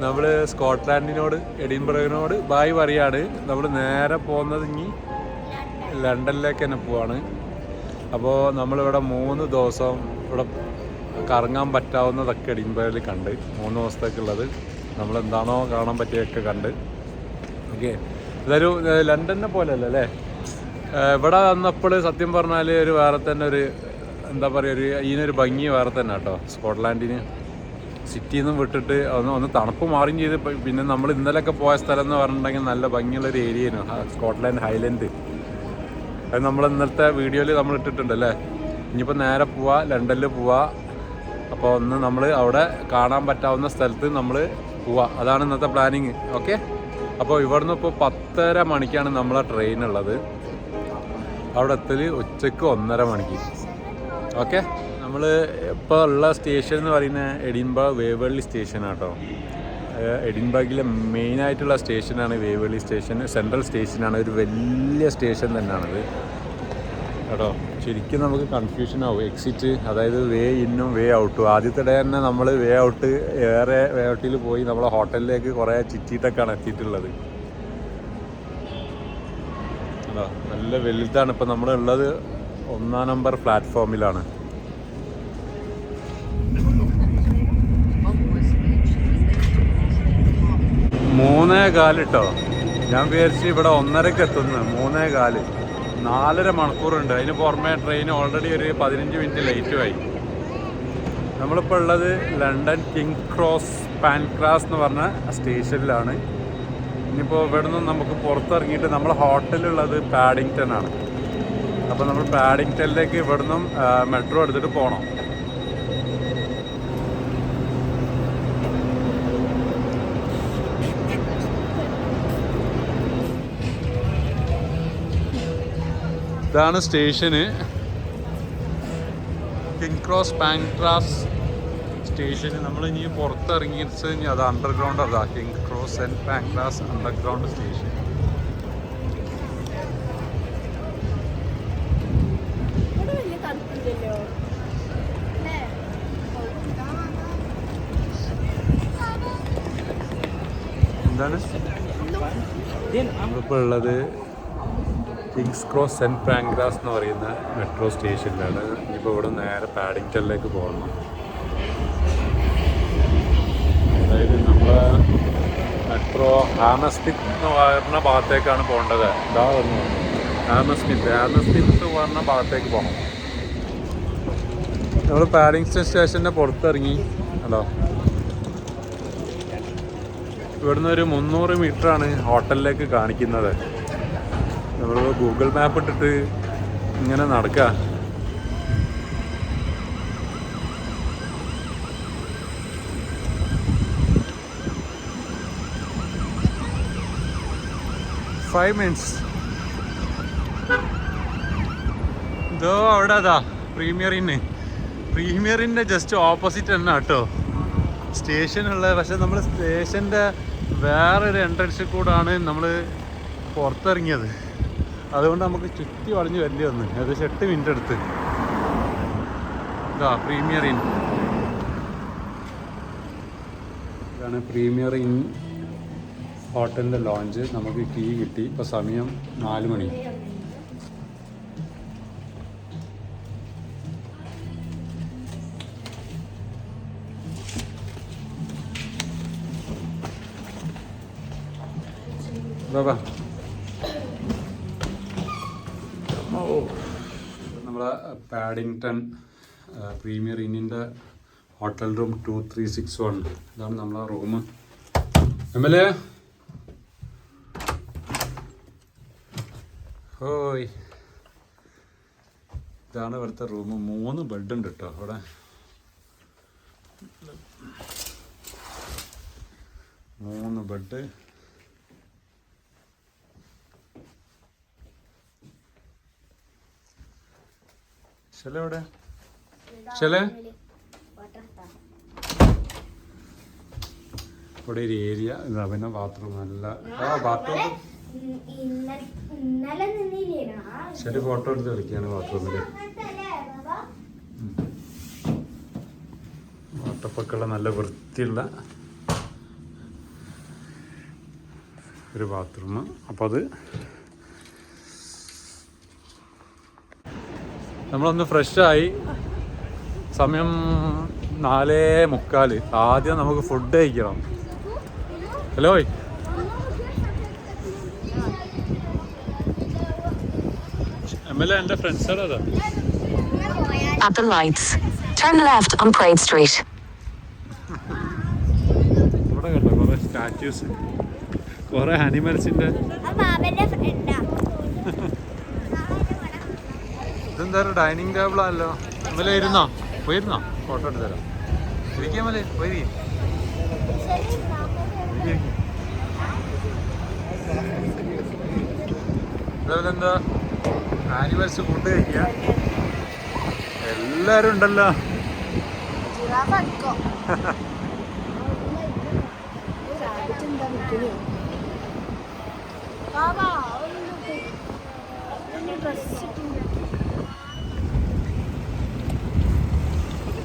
നമ്മൾ സ്കോട്ട്ലാൻഡിനോട് എഡിൻബർഗിനോട് ബായ് പറയാണ്. നമ്മൾ നേരെ പോകുന്നത് ഇനി ലണ്ടനിലേക്ക് തന്നെ പോവാണ്. അപ്പോൾ നമ്മളിവിടെ 3 ദിവസം ഇവിടെ കറങ്ങാൻ പറ്റാവുന്നതൊക്കെ എഡിൻബർഗിൽ കണ്ട് 3 ദിവസത്തേക്കുള്ളത് നമ്മളെന്താണോ കാണാൻ പറ്റിയൊക്കെ കണ്ട്. ഓക്കെ, ഇതൊരു ലണ്ടനെ പോലെയല്ല അല്ലേ. ഇവിടെ വന്നപ്പോൾ സത്യം പറഞ്ഞാൽ ഒരു വേറെ തന്നെ ഒരു എന്താ പറയുക, ഇതിനൊരു ഭംഗി വേറെ തന്നെ കേട്ടോ. സ്കോട്ട്ലാൻഡിന് സിറ്റിയിൽ നിന്നും വിട്ടിട്ട് ഒന്ന് തണുപ്പ് മാറുകയും ചെയ്ത്. പിന്നെ നമ്മൾ ഇന്നലെയൊക്കെ പോയ സ്ഥലം എന്ന് പറഞ്ഞിട്ടുണ്ടെങ്കിൽ നല്ല ഭംഗിയുള്ളൊരു ഏരിയയാണ് സ്കോട്ട്ലാൻഡ് ഹൈലൻഡ്. അത് നമ്മൾ ഇന്നലത്തെ വീഡിയോയിൽ നമ്മൾ ഇട്ടിട്ടുണ്ട് അല്ലേ. ഇനിയിപ്പോൾ നേരെ പോവാ, ലണ്ടനിൽ പോവാ. അപ്പോൾ ഒന്ന് നമ്മൾ അവിടെ കാണാൻ പറ്റാവുന്ന സ്ഥലത്ത് നമ്മൾ പോവാ. അതാണ് ഇന്നത്തെ പ്ലാനിങ്. ഓക്കെ, അപ്പോൾ ഇവിടുന്ന് ഇപ്പോൾ 10:30 മണിക്കാണ് നമ്മളെ ട്രെയിൻ ഉള്ളത്. അവിടെ എത്തല് ഉച്ചക്ക് 1:30 മണിക്ക്. ഓക്കെ, നമ്മൾ ഇപ്പോൾ ഉള്ള സ്റ്റേഷൻ എന്ന് പറയുന്നത് എഡിൻബർഗ് വേവേർലി സ്റ്റേഷനാണ് കേട്ടോ. എഡിൻബർഗിലെ മെയിനായിട്ടുള്ള സ്റ്റേഷനാണ് വേവേർലി സ്റ്റേഷൻ. സെൻട്രൽ സ്റ്റേഷനാണ്, ഒരു വലിയ സ്റ്റേഷൻ തന്നെയാണിത് കേട്ടോ. ശരിക്കും നമുക്ക് കൺഫ്യൂഷൻ ആവും എക്സിറ്റ്, അതായത് വേ ഇന്നും വേ ഔട്ടും. ആദ്യത്തെ ഡേ തന്നെ നമ്മൾ വേ ഔട്ട് വേ ഔട്ടിൽ പോയി നമ്മളെ ഹോട്ടലിലേക്ക് കുറേ ചിറ്റിയിട്ടൊക്കെയാണ് എത്തിയിട്ടുള്ളത് കേട്ടോ. നല്ല വലുതാണ്. ഇപ്പം നമ്മളുള്ളത് 1-ാം നമ്പർ പ്ലാറ്റ്ഫോമിലാണ്. മൂന്നേകാല് കേട്ടോ. ഞാൻ വിചാരിച്ച് ഇവിടെ 1:30 എത്തുന്നു. 3:15, 4.5 മണിക്കൂറുണ്ട്. അതിന് പുറമെ ട്രെയിൻ ഓൾറെഡി ഒരു 15 മിനിറ്റ് ലേറ്റുമായി. നമ്മളിപ്പോൾ ഉള്ളത് ലണ്ടൻ കിങ് ക്രോസ് പാൻക്രാസ് എന്ന് പറഞ്ഞ സ്റ്റേഷനിലാണ്. ഇനിയിപ്പോൾ ഇവിടെ നിന്ന് നമുക്ക് പുറത്തിറങ്ങിയിട്ട് നമ്മളെ ഹോട്ടലുള്ളത് പാഡിങ്ടൺ ആണ്. അപ്പോൾ നമ്മൾ പാഡിങ്ടണിലേക്ക് ഇവിടെ നിന്നും മെട്രോ എടുത്തിട്ട് പോകണം. ഇതാണ് സ്റ്റേഷന്, കിങ് ക്രോസ് പാൻക്രാസ് സ്റ്റേഷന്. നമ്മളിനി പുറത്തിറങ്ങിയിട്ട് ഇനി അത് അണ്ടർഗ്രൗണ്ട്, അതാ king cross and Pancras underground station. എന്താണ് നമ്മളിപ്പോൾ ഉള്ളത് കിങ്സ് ക്രോസ് സെൻറ്റ് പാൻക്രാസ് എന്ന് പറയുന്ന മെട്രോ സ്റ്റേഷനിലാണ്. ഇപ്പോൾ ഇവിടെ നേരെ പാഡിങ്ടണിലേക്ക് പോകണം. അതായത് നമ്മൾ മെട്രോ ഹാമസ്മിത്ത് എന്ന് പറഞ്ഞ ഭാഗത്തേക്കാണ് പോകേണ്ടത്. ഇതാ പറഞ്ഞു ഹാമസ്മിത്ത് എന്ന് പറഞ്ഞ ഭാഗത്തേക്ക് പോകണം. നമ്മൾ പാഡിങ്ടൺ സ്റ്റേഷൻ്റെ പുറത്തിറങ്ങി കേട്ടോ. ഇവിടുന്ന് ഒരു 300 മീറ്ററാണ് ഹോട്ടലിലേക്ക് കാണിക്കുന്നത്. നമ്മൾ ഗൂഗിൾ മാപ്പ് ഇട്ടിട്ട് ഇങ്ങനെ നടക്കുക. Five minutes. ഇതോ അവിടെ അതാ പ്രീമിയറിൻ്റെ ജസ്റ്റ് ഓപ്പോസിറ്റ് തന്നെ കേട്ടോ സ്റ്റേഷനുള്ളത്. പക്ഷെ നമ്മൾ സ്റ്റേഷൻ്റെ വേറൊരു എൻട്രൻസിൽ കൂടാണ് നമ്മൾ പുറത്തിറങ്ങിയത്. അതുകൊണ്ട് നമുക്ക് ചുറ്റി വളഞ്ഞ് വരേണ്ടി വന്നു. ഏകദേശം 8 മിനിറ്റ് എടുത്ത്. ഇതാ പ്രീമിയർ ഇൻ, ഇതാണ് പ്രീമിയർ ഇൻ ഹോട്ടലിൻ്റെ ലോഞ്ച്. നമുക്ക് കീ കിട്ടി. ഇപ്പോൾ സമയം 4 മണി. ബാബാ നമ്മളെ പാഡിങ്ടൺ പ്രീമിയർ ഇന്നിൻ്റെ ഹോട്ടൽ റൂം 2361. ഇതാണ് നമ്മളെ റൂം. എംഎൽഎ ഹോയ്, ഇതാണ് ഇവിടുത്തെ റൂം. 3 ബെഡ് ഉണ്ട് കേട്ടോ അവിടെ. 3 ബെഡ്. ശല എവിടെ? ശല ഇവിടെ ഒരു ഏരിയ. ഇതാ പിന്നെ ബാത്റൂം. നല്ല ബാത്റൂം. ശരി, ഫോട്ടോ എടുത്ത് കളിക്കുകയാണ് ബാത്റൂമിൽ. വാട്ടപ്പൊക്കെയുള്ള നല്ല വൃത്തിയുള്ള ഒരു ബാത്റൂം. അപ്പോൾ അത് നമ്മളൊന്ന് ഫ്രഷായി. സമയം 4:45. ആദ്യം നമുക്ക് ഫുഡ് കഴിക്കണം. ഹലോ, MLA എൻ്റെ ഫ്രണ്ട്സാണ്. അതാ At the lights, turn left on Parade Street. ഇവിടെ കണ്ടോ കുറേ സ്റ്റാച്യൂസ്, കുറേ ആനിമൽസിൻ്റെ. ഇതെന്താ ഡൈനിങ് ടേബിളാണല്ലോ. MLA ഇരുന്നോ? പോയിരുന്നോ? ഫോട്ടോ എടുത്ത് തരാം. ഇരിക്കാം MLA, പോയി. അതേപോലെ എന്താ ആനിമൽസ് ഫുഡ് കഴിക്കുക. എല്ലാരും ഉണ്ടല്ലോ.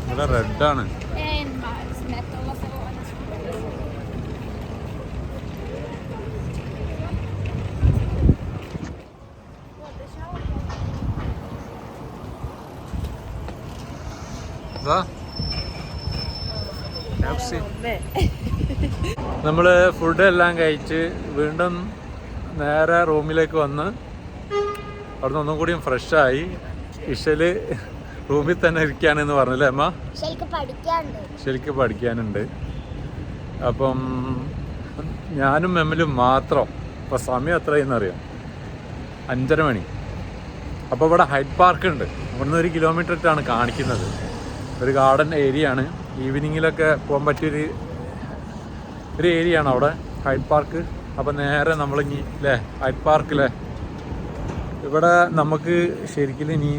ഇവിടെ റെഡാണ്. നമ്മള് ഫുഡ് എല്ലാം കഴിച്ച് വീണ്ടും നേരെ റൂമിലേക്ക് വന്ന് അവിടെ നിന്ന് ഒന്നും കൂടിയും ഫ്രഷായി. ഇഷല് റൂമിൽ തന്നെ ഇരിക്കുകയാണെന്ന് പറഞ്ഞല്ലേ അമ്മ? ശരിക്കും പഠിക്കാനുണ്ട്. അപ്പം ഞാനും MLയും മാത്രം. ഇപ്പം സമയം എത്രയെന്നറിയാം? 5:30 മണി. അപ്പോൾ ഇവിടെ ഹൈഡ് പാർക്ക് ഉണ്ട്. ഇവിടുന്ന് 1 കിലോമീറ്ററായിട്ടാണ് കാണിക്കുന്നത്. ഒരു ഗാർഡൻ ഏരിയ ആണ്. ഈവനിങ്ങിലൊക്കെ പോകാൻ പറ്റിയൊരു ഏരിയ ആണ് അവിടെ ഹൈഡ് പാർക്ക്. അപ്പം നേരെ നമ്മളിനി അല്ലേ ഹൈഡ് പാർക്കിലെ ഇവിടെ നമുക്ക് ശരിക്കും ഇനി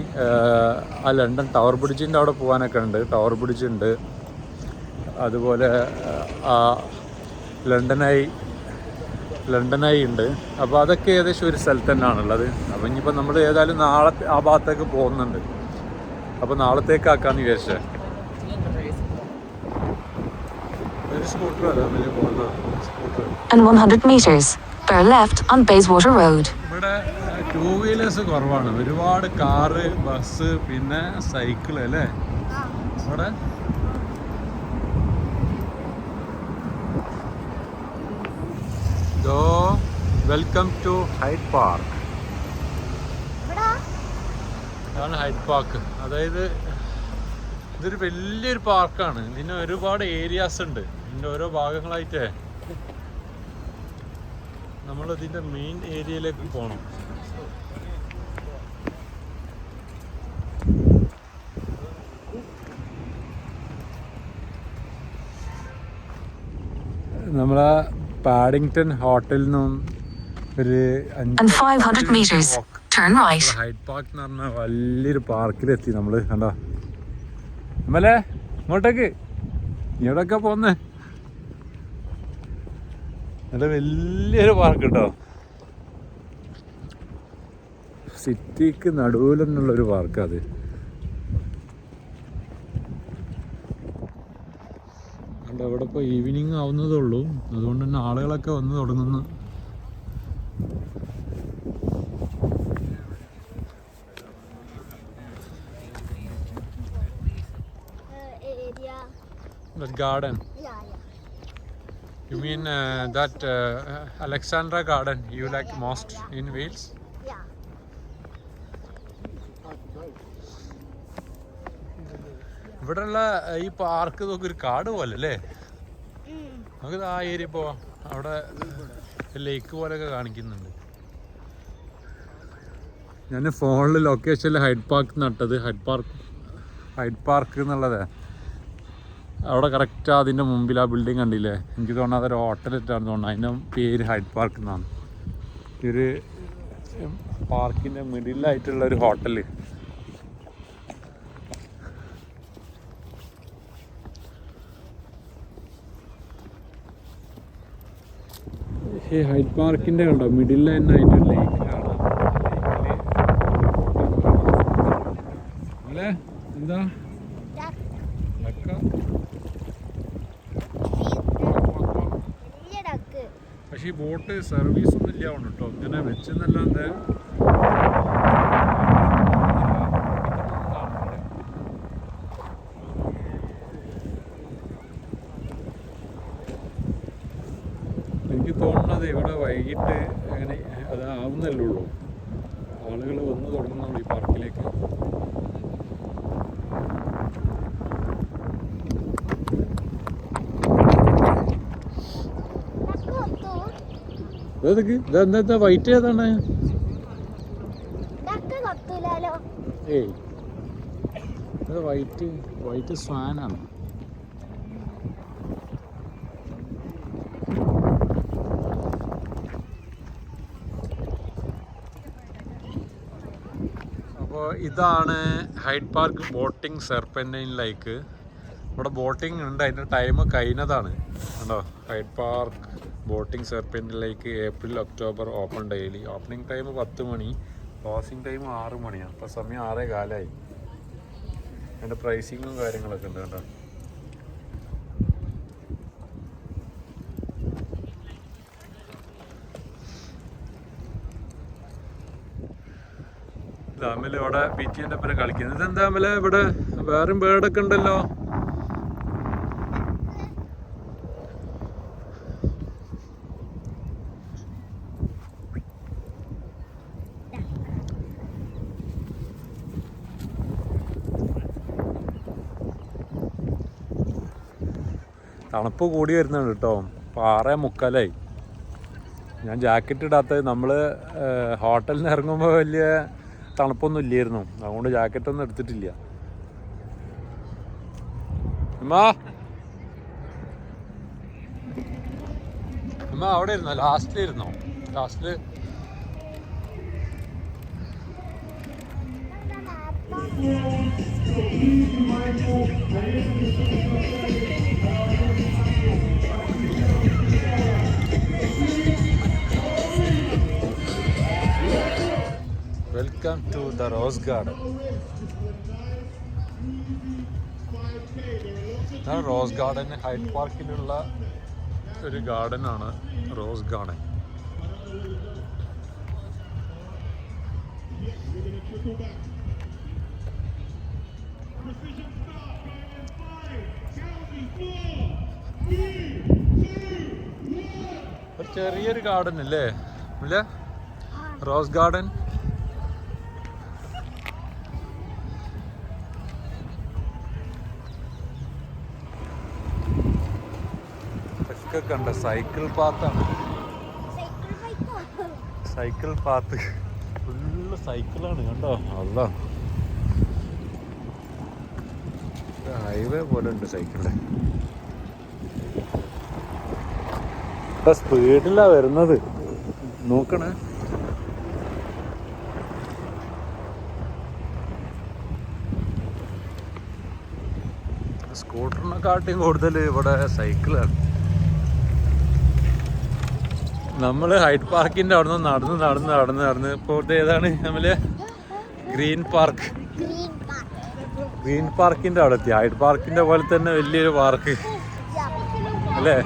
ആ ലണ്ടൻ ടവർ ബ്രിഡ്ജിൻ്റെ അവിടെ പോകാനൊക്കെ ഉണ്ട്. ടവർ ബ്രിഡ്ജ് ഉണ്ട്, അതുപോലെ ലണ്ടനായി ഉണ്ട്. അപ്പോൾ അതൊക്കെ ഏകദേശം ഒരു സ്ഥലത്ത് തന്നെയാണുള്ളത്. അപ്പോൾ ഇനിയിപ്പോൾ നമ്മൾ ഏതായാലും നാളെ ആ ഭാഗത്തേക്ക് പോകുന്നുണ്ട്. അപ്പോൾ നാളത്തേക്ക് ആക്കാമെന്ന് വിചാരിച്ചേ. ഒരു സ്കൂട്ടർ അല്ല പോകുന്നത്. Scooter. And 100 meters, turn left on Bayswater Road. ഇവിടെ 2 വീലേഴ്സ് കുറവാണ്. ഒരുപാട് കാറ്, ബസ്, പിന്നെ സൈക്കിൾ അല്ലേ ഇവിടെ. Welcome to Hyde Park. അതാണ് ഹൈഡ് പാർക്ക്. അതായത് ഇതൊരു വലിയൊരു പാർക്കാണ്. ഇതിന് ഒരുപാട് ഏരിയാസ് ഉണ്ട്. ഇതിൻ്റെ ഓരോ ഭാഗങ്ങളായിട്ടേ നമ്മളിതിൻ്റെ മെയിൻ ഏരിയയിലേക്ക് പോകണം. നമ്മളെ പാഡിങ്ടൺ ഹോട്ടലിൽ നിന്നും ഒരു 500 meters, turn right. Hyde Park എന്ന് പറഞ്ഞ വലിയൊരു പാർക്കിലെത്തി നമ്മൾ. കണ്ടോ MLA? ഇങ്ങോട്ടേക്ക് ഇവിടെയൊക്കെ പോന്നേ. നല്ല വലിയൊരു പാർക്ക് കേട്ടോ. സിറ്റിക്ക് നടുവിൽ തന്നെയുള്ളൊരു പാർക്ക്. അത് കണ്ടോ ഇവിടെ ഇപ്പോൾ ഈവനിങ് ആവുന്നതേ ഉള്ളൂ. അതുകൊണ്ട് തന്നെ ആളുകളൊക്കെ വന്ന് തുടങ്ങുന്നു. That garden. Yeah. You mean that Alexandra Garden you like most in Wales? Yeah. ഇവിടെയുള്ള ഈ പാർക്ക് നോക്കി ഒരു കാട് പോലെ അല്ലേ? നമുക്ക് ആ ഏരിയ പോവാം. അവിടെ ലേക്ക് പോലെയൊക്കെ കാണിക്കുന്നുണ്ട്. ഞാൻ ഫോണിൽ ലൊക്കേഷനിൽ ഹൈഡ് പാർക്ക് നട്ടത്. ഹൈഡ് പാർക്ക് എന്നുള്ളത് അവിടെ കറക്റ്റ് അതിൻ്റെ മുമ്പിൽ ആ ബിൽഡിംഗ് കണ്ടില്ലേ? എനിക്ക് തോന്നുന്നത് അതൊരു ഹോട്ടലിട്ടാണ് തോന്നുന്നത്. അതിൻ്റെ പേര് ഹൈഡ് പാർക്ക് എന്നാണ്. ഈ ഒരു പാർക്കിൻ്റെ മിഡിലായിട്ടുള്ള ഒരു ഹോട്ടല്. ഈ ഹൈഡ് പാർക്കിൻ്റെ കണ്ടോ മിഡിൽ തന്നെ അതിൻ്റെ ലേക്കിലാണ്. അല്ലേ എന്താ പക്ഷേ ഈ ബോട്ട് സർവീസ് ഒന്നും ഇല്ല കേട്ടോ, ഇങ്ങനെ വെച്ചെന്നല്ലാതെ എനിക്ക് തോന്നുന്നത് ഇവിടെ വൈകിട്ട് അങ്ങനെ അതാവുന്നല്ലേ ഉള്ളൂ, ആളുകൾ വന്ന് തുടങ്ങുന്നുള്ളൂ ഈ പാർക്കിലേക്ക്. ഇതെന്താ വൈറ്റ് ഏതാണ്? ഏയ് ഇത് വൈറ്റ് സ്വാനാണ്. അപ്പോൾ ഇതാണ് Hyde Park boating Serpentine lake. ഇവിടെ ബോട്ടിംഗ് ഉണ്ട്, അതിൻ്റെ ടൈം കഴിഞ്ഞതാണ് കണ്ടോ. Hyde Park boating Serpentine lake April October open daily. Opening time 10 മണി, ക്ലോസിംഗ് ടൈം 6 മണിയാണ്. അപ്പോൾ സമയം 6:15. അതിൻ്റെ പ്രൈസിങ്ങും കാര്യങ്ങളൊക്കെ ഉണ്ട് കേട്ടോ. അമല ഇവിടെ ബീച്ചിൻ്റെ ഒപ്പം കളിക്കുന്നത്. ഇതെന്താ അമല ഇവിടെ വേറെയും ബേർഡൊക്കെ ഉണ്ടല്ലോ. തണുപ്പ് കൂടി വരുന്നുണ്ട് കേട്ടോ. 6:45. ഞാൻ ജാക്കറ്റ് ഇടാത്തത്, നമ്മൾ ഹോട്ടലിൽ നിന്ന് ഇറങ്ങുമ്പോൾ വലിയ തണുപ്പൊന്നും ഇല്ലായിരുന്നു, അതുകൊണ്ട് ജാക്കറ്റൊന്നും എടുത്തിട്ടില്ല. അമ്മ അവിടെ ഇരുന്നോ? ലാസ്റ്റിലിരുന്നോ? ലാസ്റ്റില് welcome to the rose garden. Rose garden Hyde പാർക്കിലുള്ള ഒരു ഗാർഡനാണ് റോസ് ഗാർഡൻ. ഒരു ചെറിയൊരു ഗാർഡൻ അല്ലേ ഇല്ല? Rose garden. ഇതൊക്കെ കണ്ട സൈക്കിൾ പാത്താണ്. സൈക്കിൾ പാത്ത് ഫുള്ള് സൈക്കിളാണ് കണ്ടോ. അല്ല ഹൈവേ പോലെ ഉണ്ട് സൈക്കിളിൻ്റെ. ഇപ്പൊ സ്പീഡിലാ വരുന്നത്, നോക്കണേ. സ്കൂട്ടറിനെക്കാട്ടിയും കൂടുതൽ ഇവിടെ സൈക്കിളാണ്. നമ്മൾ ഹൈഡ് പാർക്കിൻ്റെ അവിടെ നിന്ന് നടന്ന് ഇപ്പോൾ ഏതാണ് നമ്മള് ഗ്രീൻ പാർക്കിൻ്റെ അവിടെ എത്തി. ഹൈഡ് പാർക്കിൻ്റെ പോലെ തന്നെ വലിയൊരു പാർക്ക് അല്ലേ?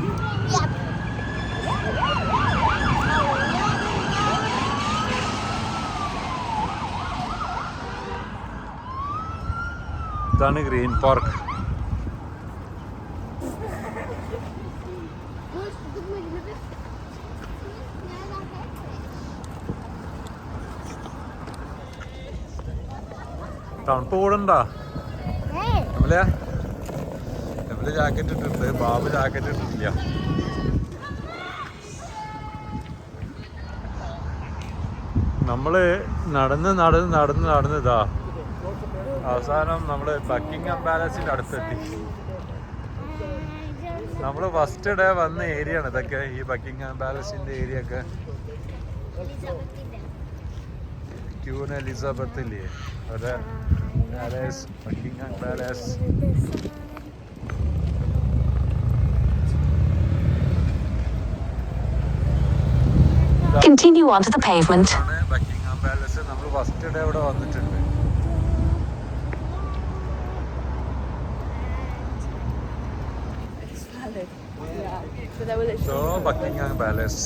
ഇതാണ് ഗ്രീൻ പാർക്ക്. തണുപ്പ് കൂടണ്ടാ? നമ്മള് ജാക്കറ്റ് ഇട്ടിട്ടുണ്ട്, ബാബു ജാക്കറ്റ് ഇട്ടിട്ടില്ല. നമ്മള് നടന്ന് ഇതാ അവസാനം നമ്മള് ബക്കിംഗ്ഹാം പാലസിന്റെ അടുത്തെത്തി. നമ്മള് ഫസ്റ്റ് ഡേ വന്ന ഏരിയ ആണ് ഇതൊക്കെ, ഈ ബക്കിംഗ്ഹാം പാലസിന്റെ ഏരിയ ഒക്കെ. ക്യൂൻ എലിസബത്ത് ഇല്ലേ, അതെ palace, Buckingham palace. Continue onto the pavement. Buckingham palace. നമ്മൾ ഫസ്റ്റ് ഡേ ഇവിടെ വന്നിട്ടുണ്ട്. So, Buckingham Palace.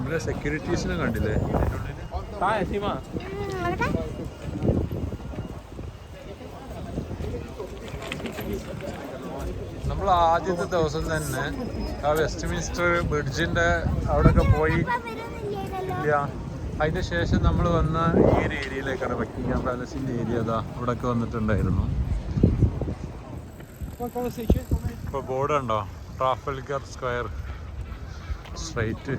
ഇവിടെ സെക്യൂരിറ്റീസിനെ കണ്ടില്ലേ? നമ്മൾ ആദ്യത്തെ ദിവസം തന്നെ ആ വെസ്റ്റ് മിനിസ്റ്റർ ബ്രിഡ്ജിന്റെ അവിടെയൊക്കെ പോയി ഇല്ല. അതിന് ശേഷം നമ്മൾ വന്ന ഈ ഒരു ഏരിയയിലേക്കാണ്, ബക്കിംഗ്ഹാം പാലസിന്റെ ഏരിയ. അതാ ഇവിടെയൊക്കെ വന്നിട്ടുണ്ടായിരുന്നു. ഇപ്പൊ ബോർഡ് ഉണ്ടോ? Trafalgar square straight.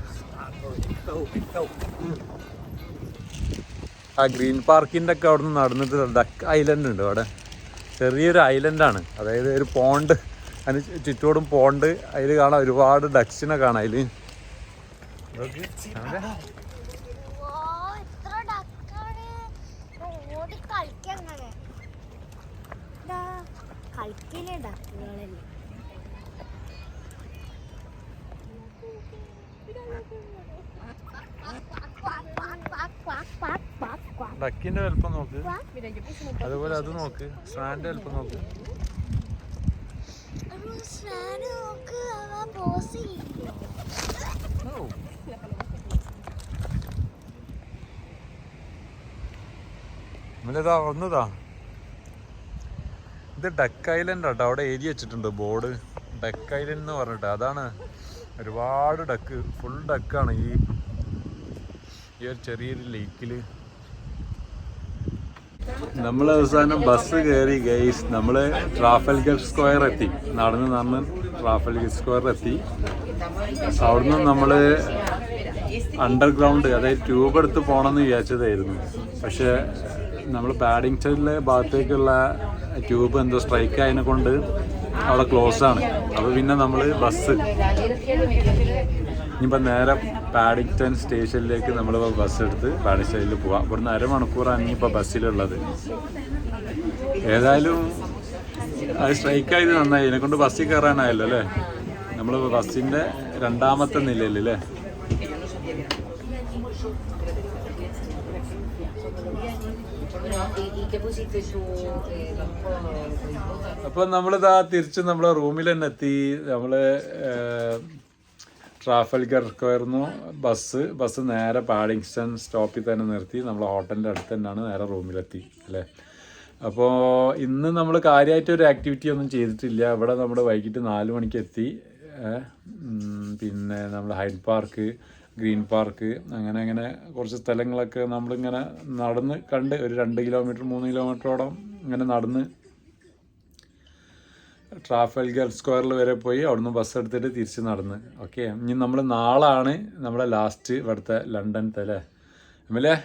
ആ ഗ്രീൻ പാർക്കിന്റെ ഒക്കെ അവിടെ നിന്ന് നടന്നിട്ട് ഡക്ക് ഐലൻഡ് ഉണ്ട് അവിടെ. ചെറിയൊരു ഐലൻഡാണ്, അതായത് ഒരു പോണ്ട്, അതിന് ചുറ്റോടും പോണ്ട്. അതിൽ കാണാം ഒരുപാട് ഡക്സിനെ കാണാം അതിൽ. ഡക്കിന്റെ വലുപ്പം നോക്ക്, അതുപോലെ അത് നോക്ക്, സ്ട്രാൻഡ് വലുപ്പം നോക്ക്. ഇതാ ഒന്നതാ, ഇത് ഡക്ക് ഐലൻഡ് ആട്ടോ. അവിടെ എഴുതി വെച്ചിട്ടുണ്ട് ബോർഡ്, ഡക്ക് ഐലൻഡ് എന്ന് പറഞ്ഞിട്ട്. അതാണ് ഒരുപാട് ഡക്ക്, ഫുൾ ഡക്കാണ് ഈ ഒരു ചെറിയൊരു ലേക്കില്. നമ്മൾ അവസാനം ബസ് കയറി ഗൈസ്. നമ്മൾ ട്രാഫൽഗർ സ്ക്വയർ എത്തി, നടന്ന് ട്രാഫൽഗർ സ്ക്വയർ എത്തി. അവിടുന്ന് നമ്മൾ അണ്ടർഗ്രൗണ്ട്, അതായത് ട്യൂബ് എടുത്ത് പോകണമെന്ന് വിചാരിച്ചതായിരുന്നു. പക്ഷെ നമ്മൾ പാഡിങ്ടണിലെ ഭാഗത്തേക്കുള്ള ട്യൂബ് എന്തോ സ്ട്രൈക്ക് ആയതിനെ കൊണ്ട് അവിടെ ക്ലോസ് ആണ്. അപ്പോൾ പിന്നെ നമ്മൾ ബസ് ഇനിയിപ്പോൾ നേരെ പാഡിങ്ടൺ സ്റ്റേഷനിലേക്ക് നമ്മൾ ബസ് എടുത്ത് പാഡിങ്ടണിൽ പോവാം. ഇവിടുന്ന് അരമണിക്കൂറാണ് ഇനിയിപ്പോൾ ബസ്സിലുള്ളത്. ഏതായാലും അത് സ്ട്രൈക്കായത് നന്നായി, ഇതിനെക്കൊണ്ട് ബസ്സിൽ കയറാനായല്ലോ അല്ലേ. നമ്മൾ ബസ്സിൻ്റെ രണ്ടാമത്തെ നിലയിൽ അല്ലേ. അപ്പം നമ്മളിതാ തിരിച്ച് നമ്മളെ റൂമിൽ തന്നെ എത്തി. നമ്മള് ട്രാഫൽഗർ സ്ക്വയർന്നു ബസ് നേരെ പാഡിങ്ടൺ സ്റ്റോപ്പിൽ തന്നെ നിർത്തി. നമ്മളെ ഹോട്ടലിൻ്റെ അടുത്ത് തന്നെയാണ്, നേരെ റൂമിലെത്തി അല്ലേ. അപ്പോൾ ഇന്ന് നമ്മൾ കാര്യമായിട്ടൊരു ആക്ടിവിറ്റി ഒന്നും ചെയ്തിട്ടില്ല. ഇവിടെ നമ്മൾ വൈകിട്ട് 4 മണിക്ക് എത്തി. പിന്നെ നമ്മൾ ഹൈഡ് പാർക്ക്, ഗ്രീൻ പാർക്ക്, അങ്ങനെ കുറച്ച് സ്ഥലങ്ങളൊക്കെ നമ്മളിങ്ങനെ നടന്ന് കണ്ട് ഒരു 2 കിലോമീറ്റർ 3 കിലോമീറ്ററോളം ഇങ്ങനെ നടന്ന് ട്രാഫൽഗർ സ്ക്വയറിൽ വരെ പോയി. അവിടുന്ന് ബസ് എടുത്തിട്ട് തിരിച്ച് നടന്ന്. ഓക്കെ, ഇനി നമ്മൾ നാളാണ് നമ്മുടെ ലാസ്റ്റ് ഇവിടുത്തെ ലണ്ടനത്തെ അല്ലേ അല്ലേ.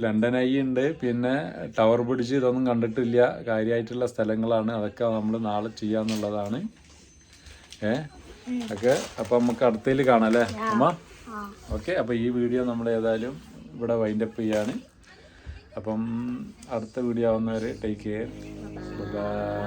ലണ്ടൻ ഐ ഉണ്ട്, പിന്നെ ടവർ ബ്രിഡ്ജ്, ഇതൊന്നും കണ്ടിട്ടില്ല. കാര്യമായിട്ടുള്ള സ്ഥലങ്ങളാണ്, അതൊക്കെ നമ്മൾ നാളെ ചെയ്യാന്നുള്ളതാണ്. ഓക്കെ, അപ്പം നമുക്ക് അടുത്തതിൽ കാണാം അല്ലേ അമ്മ. ഓക്കെ, അപ്പോൾ ഈ വീഡിയോ നമ്മൾ ഏതായാലും ഇവിടെ വൈൻഡപ്പ് ചെയ്യാണ്. അപ്പം അടുത്ത വീഡിയോ ആവുന്നവർ ടേക്ക് കെയർ. ബൈ.